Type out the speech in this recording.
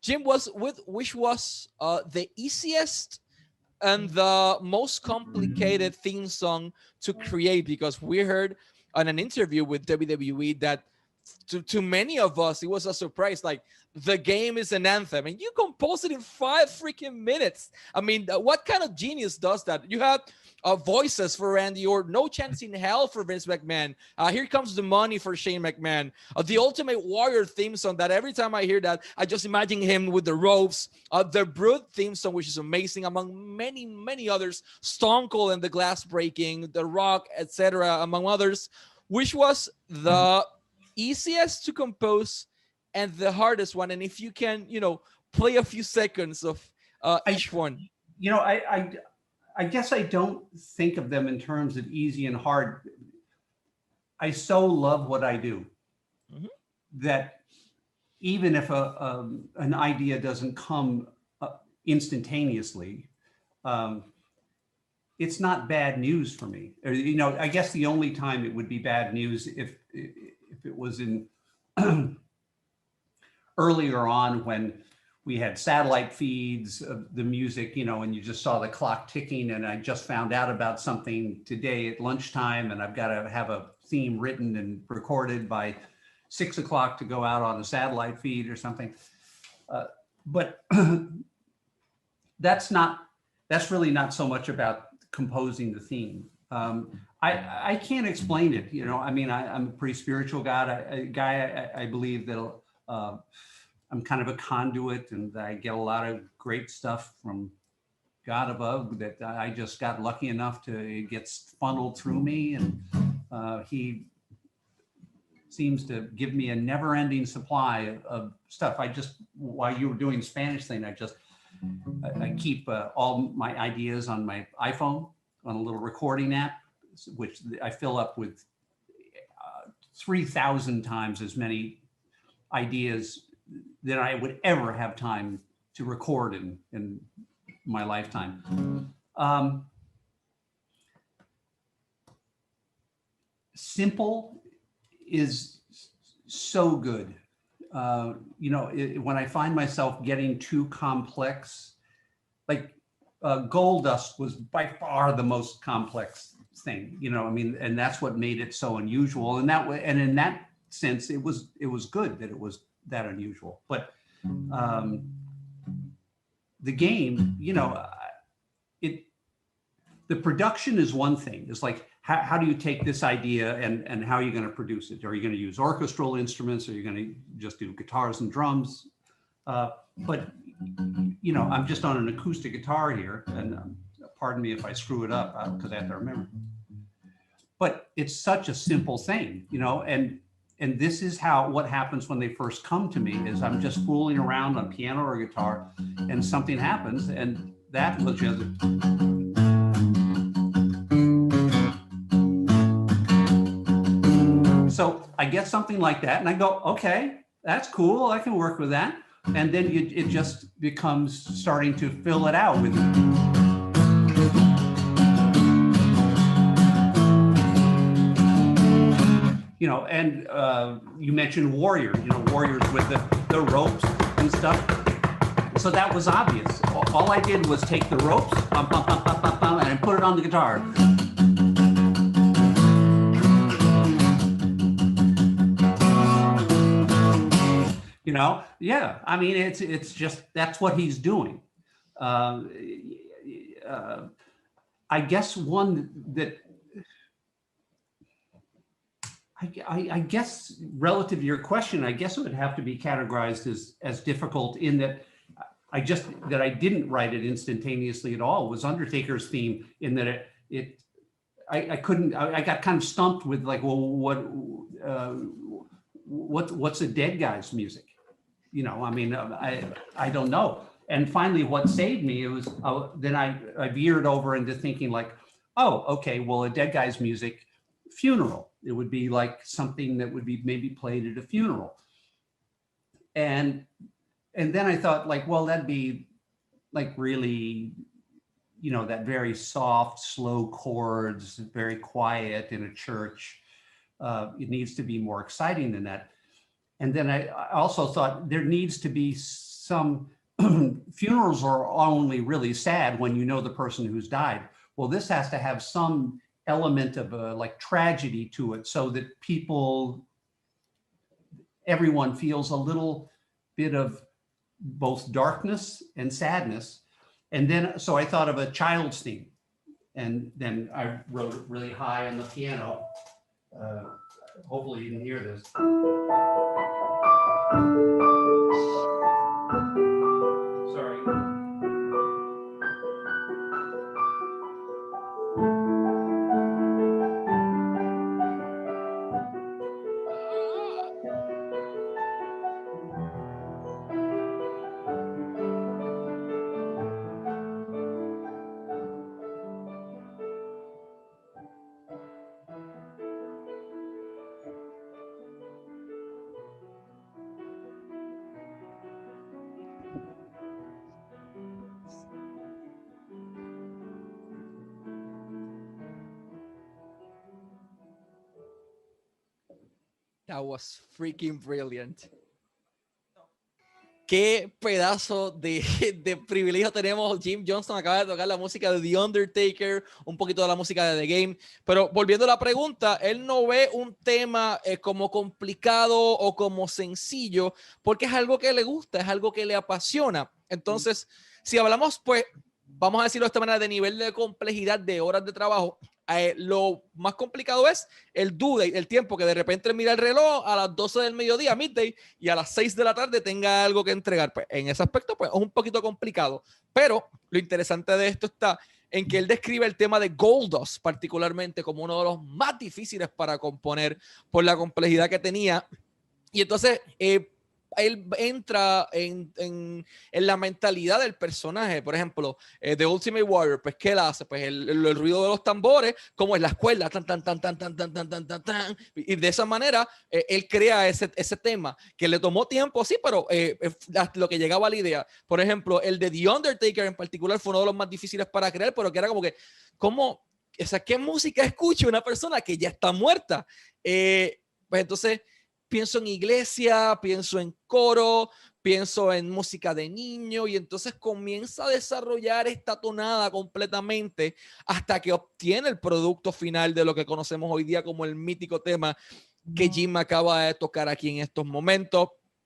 Jim, which was the easiest and the most complicated theme song to create? Because we heard on an interview with WWE that to many of us it was a surprise. Like, the game is an anthem and you composed it in 5 freaking minutes. I mean, what kind of genius does that? You have voices for Randy Orton, No Chance in Hell for Vince McMahon, Here Comes the Money for Shane McMahon, the Ultimate Warrior theme song that every time I hear that I just imagine him with the ropes, the Brood theme song, which is amazing, among many others, Stone Cold and the Glass Breaking, The Rock, etc., among others. Which was the easiest to compose and the hardest one? And if you can, play a few seconds of each one. I guess I don't think of them in terms of easy and hard. I so love what I do that even if an idea doesn't come instantaneously, it's not bad news for me. I guess the only time it would be bad news if it was in earlier on when we had satellite feeds of the music, and you just saw the clock ticking, and I just found out about something today at lunchtime, and I've got to have a theme written and recorded by 6 o'clock to go out on a satellite feed or something. But that's really not so much about composing the theme. I can't explain it. I'm a pretty spiritual guy. I believe that I'm kind of a conduit, and I get a lot of great stuff from God above that I just got lucky enough to, it gets funneled through me, and he seems to give me a never-ending supply of stuff. While you were doing the Spanish thing, I keep all my ideas on my iPhone on a little recording app, which I fill up with 3,000 times as many ideas than I would ever have time to record in my lifetime. Simple is so good. When I find myself getting too complex, like Gold Dust was by far the most complex thing, and that's what made it so unusual. And in that sense, it was good that it was that unusual. But the game, the production is one thing. It's like, how do you take this idea and how are you going to produce it? Are you going to use orchestral instruments? Are you going to just do guitars and drums? But I'm just on an acoustic guitar here, and pardon me if I screw it up because I have to remember. But it's such a simple thing, and this is what happens when they first come to me, is I'm just fooling around on piano or guitar, and something happens, and that was just. So I get something like that, and I go, okay, that's cool. I can work with that. And then it just becomes starting to fill it out with. And you mentioned Warrior, Warriors with the ropes and stuff. So that was obvious. All I did was take the ropes, and I put it on the guitar. Yeah. I mean, it's just, that's what he's doing. I guess one that, I guess relative to your question, I guess it would have to be categorized as difficult in that I didn't write it instantaneously at all, was Undertaker's theme, in that I got kind of stumped with like, well, what's a dead guy's music? I don't know. And finally, what saved me, it was then I veered over into thinking like, oh, okay, well, a dead guy's music, funeral. It would be like something that would be maybe played at a funeral. And then I thought like, well, that'd be like really, that very soft, slow chords, very quiet in a church. It needs to be more exciting than that. And then I also thought there needs to be some funerals are only really sad when you know the person who's died. Well, this has to have some element of like tragedy to it, so that everyone feels a little bit of both darkness and sadness. And then, so I thought of a child's theme, and then I wrote it really high on the piano. Hopefully you can hear this. Sorry. That was freaking brilliant. Qué pedazo de privilegio tenemos. Jim Johnston acaba de tocar la música de The Undertaker, un poquito de la música de The Game. Pero volviendo a la pregunta, él no ve un tema como complicado o como sencillo, porque es algo que le gusta, es algo que le apasiona. Entonces, si hablamos, pues, vamos a decirlo de esta manera, de nivel de complejidad de horas de trabajo, lo más complicado es el due date, el tiempo que de repente mira el reloj a las 12 del mediodía, midday, y a las 6 de la tarde tenga algo que entregar. Pues en ese aspecto, pues es un poquito complicado. Pero lo interesante de esto está en que él describe el tema de Goldust particularmente como uno de los más difíciles para componer por la complejidad que tenía. Y entonces él entra en la mentalidad del personaje. Por ejemplo, The Ultimate Warrior, pues ¿qué él hace? Pues el ruido de los tambores, como en la escuela, tan, tan, tan, tan, tan, tan, tan, tan, tan, tan. Y de esa manera él crea ese tema que le tomó tiempo, sí, pero lo que llegaba a la idea. Por ejemplo, el de The Undertaker en particular fue uno de los más difíciles para crear, pero que era como que, ¿cómo? O sea, ¿qué música escucha una persona que ya está muerta? Pues entonces pienso en iglesia, pienso en coro, pienso en música de niño, y entonces comienza a desarrollar esta tonada completamente hasta que obtiene el producto final de lo que conocemos hoy día como el mítico tema que Jim acaba de tocar aquí en estos momentos.